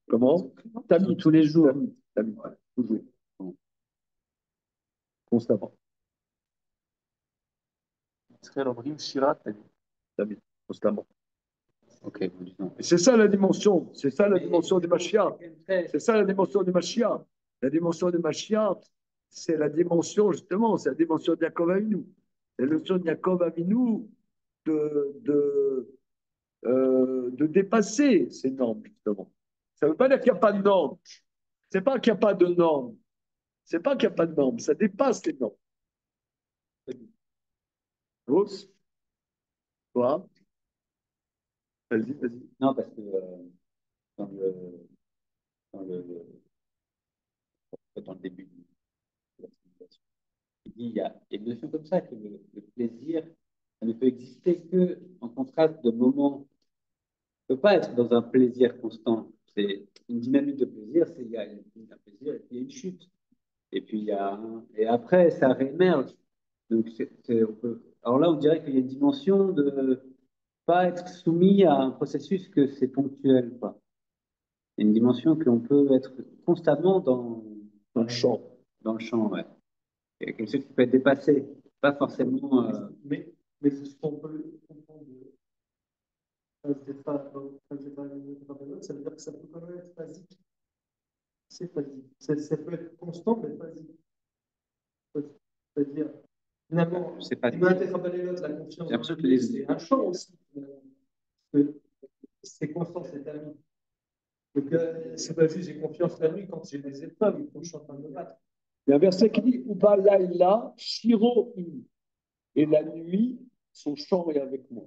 Comment? Tamis, tous les jours. Tamis, toujours. Constamment. Israël Omrim Shira, Tamis, constamment. Ok, bon, disons. Et c'est ça la dimension. C'est ça la dimension du Mashiach. C'est ça la dimension du Mashiach. La dimension du Mashiach, c'est la dimension, justement, c'est la dimension de Yaakov Avinu. C'est la dimension de Yaakov Avinu de dépasser ces normes, justement. Ça ne veut pas dire qu'il n'y a pas de normes. C'est pas qu'il n'y a pas de normes. C'est pas qu'il n'y a pas de normes. Ça dépasse les normes. Rose, toi, vas-y, vas-y. Non, parce que dans le, dans le, dans le début de la civilisation, il y a une notion comme ça, que le plaisir, ça ne peut exister que en contraste de moments. On ne peut pas être dans un plaisir constant. C'est une dynamique de plaisir, c'est il y a un plaisir et puis il y a une chute. Et puis et après, ça réémerge. Donc, alors là, on dirait qu'il y a une dimension de pas être soumis à un processus que c'est ponctuel, quoi. Il y a une dimension qu'on peut être constamment Dans le champ. Dans le champ, ouais. Il y a quelque chose qui peut être dépassé, pas forcément. Mais ce qu'on peut comprendre ça veut dire que ça peut quand même être phasique. C'est phasique. Ça peut être constant, mais phasique. C'est-à-dire, finalement, c'est pas la confiance, c'est un champ aussi. C'est constant, c'est ta vie. Donc, c'est pas juste j'ai confiance la nuit quand j'ai des épreuves, quand je suis en train de me battre. Il y a un verset qui dit Uba laïla shiro im. Et la nuit, son chant est avec moi.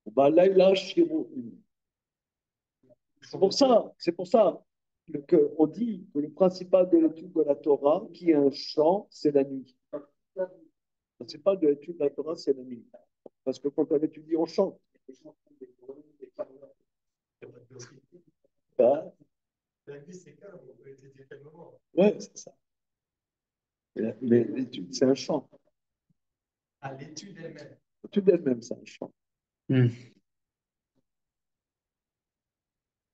Uba laïla shiro im. C'est pour ça qu'on dit que le principal de l'étude de la Torah, qui est un chant, c'est la nuit. Le principal de l'étude de la Torah, c'est la nuit. Parce que quand on étudie, on chante. La nuit, c'est calme, on peut étudier quel moment. Oui, c'est ça. Mais l'étude, c'est un chant. À l'étude elle-même. L'étude elle-même, c'est un chant.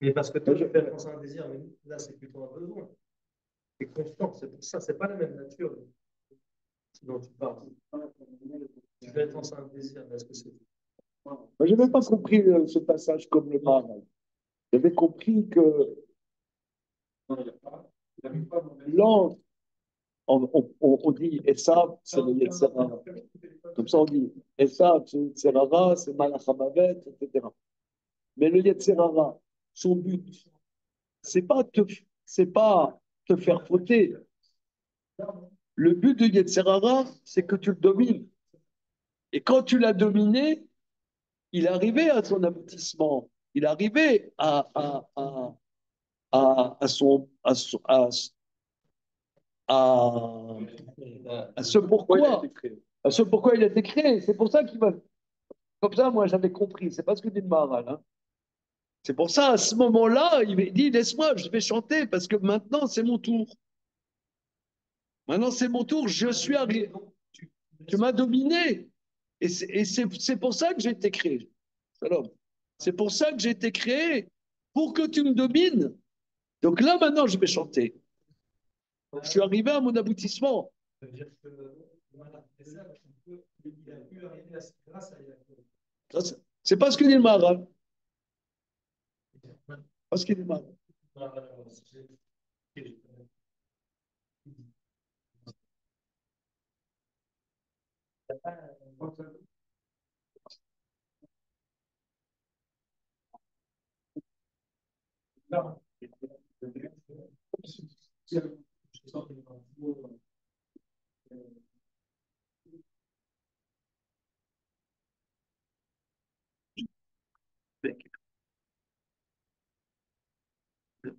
Mais parce que toi, je fais référence à un désir, mais là, c'est plutôt un besoin. C'est constant, c'est pour ça, c'est pas la même nature dont tu parles. Tu fais référence à un désir, mais est-ce que c'est. Je n'avais pas compris ce passage comme le Maharal. J'avais compris que l'ange, on dit Esav, c'est le Yetzirara. Comme ça, on dit Esav, c'est le Yetzirara, c'est Malachamavet, etc. Mais le Yetzirara, son but, c'est pas te faire fauter. Le but de Yetzirara, c'est que tu le domines. Et quand tu l'as dominé, il est arrivé à son aboutissement. Il est arrivé à ce pourquoi. À ce pourquoi il a été créé. C'est pour ça qu'il va. Comme ça, moi, j'avais compris. C'est pas ce que dit le Maharal. Hein. C'est pour ça, à ce moment-là, il m'a dit laisse-moi, je vais chanter parce que maintenant, c'est mon tour. Maintenant, c'est mon tour. Je suis arrivé. Tu m'as dominé. Et c'est pour ça que j'ai été créé. Shalom. C'est pour ça que j'ai été créé, pour que tu me domines. Donc là, maintenant, je vais chanter. Je suis arrivé à mon aboutissement. Ça veut dire que Voilà. Et ça, il a pu arriver à grâce à Yaakov. C'est pas ce que dit le Maharal. Pas ce qu'il dit le Maharal.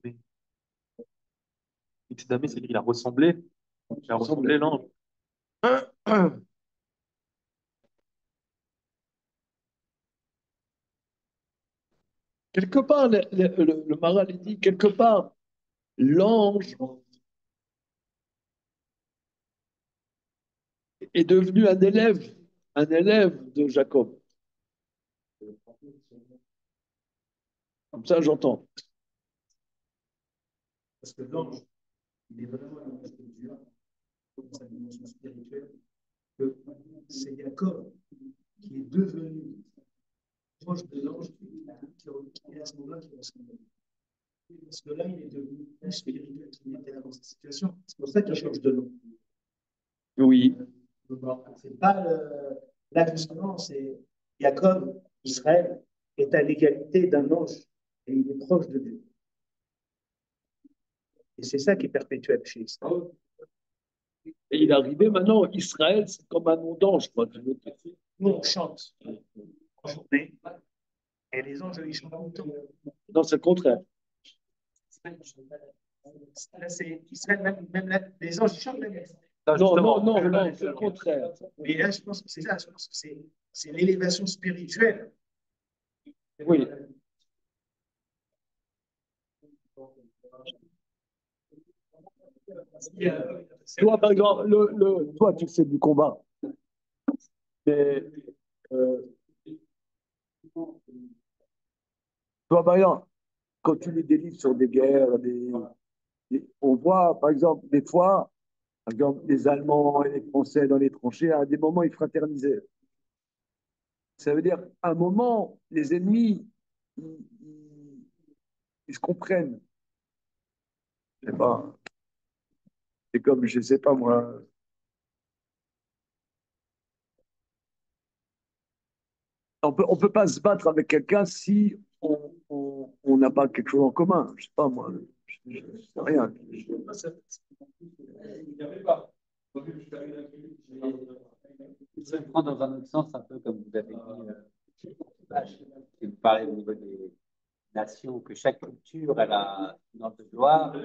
Mais Damé, c'est qu'il a ressemblé. Il a ressemblé l'ange. Quelque part, le Maharal il dit, quelque part, l'ange est devenu un élève de Jacob. Comme ça, j'entends. Parce que l'ange, il est vraiment l'ange de Dieu, dans sa dimension spirituelle, que c'est Jacob qui est devenu proche de l'ange qui est à ce moment-là qui ressemble. Parce que là, il est devenu plus spirituel qu'il n'était dans cette situation. C'est pour ça qu'il change de nom. Oui. C'est pas là, justement, c'est Jacob, Israël, est à l'égalité d'un ange et il est proche de Dieu. Et c'est ça qui est perpétuel chez Israël. Et il est arrivé maintenant, Israël, c'est comme un nom d'ange. Nous, on chante en journée et les anges, ils chantent tout le temps. Non, c'est le contraire. Là, c'est Israël, même là, les anges, ils chantent même. Non, c'est le contraire. Et là, je pense que c'est ça, je pense que c'est l'élévation spirituelle. Oui. Toi, par exemple, toi, tu fais du combat. Mais toi, par exemple, quand tu lis des livres sur des guerres, on voit, par exemple, des fois, par exemple, les Allemands et les Français dans les tranchées, à des moments, ils fraternisaient. Ça veut dire, à un moment, les ennemis, ils se comprennent. C'est pas, c'est comme, je sais pas moi, on peut pas se battre avec quelqu'un si on n'a pas quelque chose en commun. Je sais pas moi, je sais rien. Je vais prendre dans un autre sens, un peu comme vous avez dit, vous parlez au niveau des nations, que chaque culture, elle a une ordre de gloire,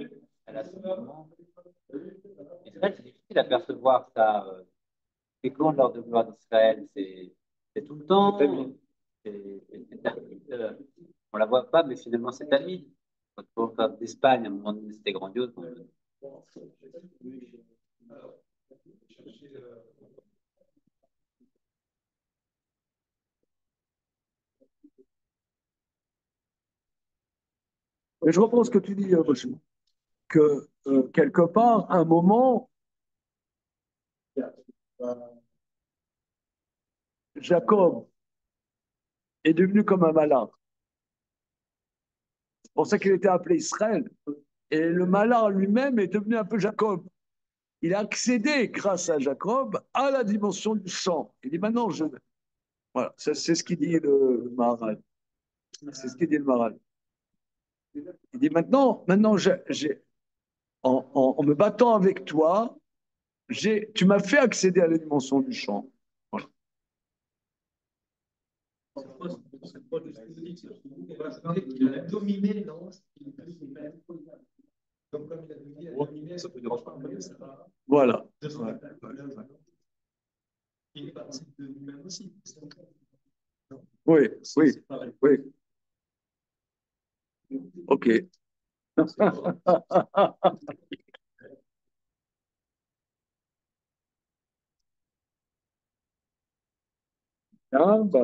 elle a son moment. Et c'est vrai que c'est difficile à percevoir ça. C'est quand l'ordre de gloire d'Israël? C'est tout le temps? C'est David, on la voit pas, mais finalement c'est David. Quand on parle d'Espagne, à un moment donné, c'était grandiose. Mais je reprends ce que tu dis, Bossu, que quelque part, à un moment, Jacob est devenu comme un malin. C'est pour ça qu'il était appelé Israël. Et le malin lui-même est devenu un peu Jacob. Il a accédé, grâce à Jacob, à la dimension du sang. Il dit maintenant, je. Voilà, c'est ce qu'il dit le Maharal. C'est ce qu'il dit le Maharal. Il dit maintenant en me battant avec toi, tu m'as fait accéder à la dimension du champ. Voilà. Il a dominé l'ange. Comme il a dominé, ça peut déranger pas. Voilà. Il est parti de lui-même aussi. Oui, oui, oui. Ok. Ah, bah,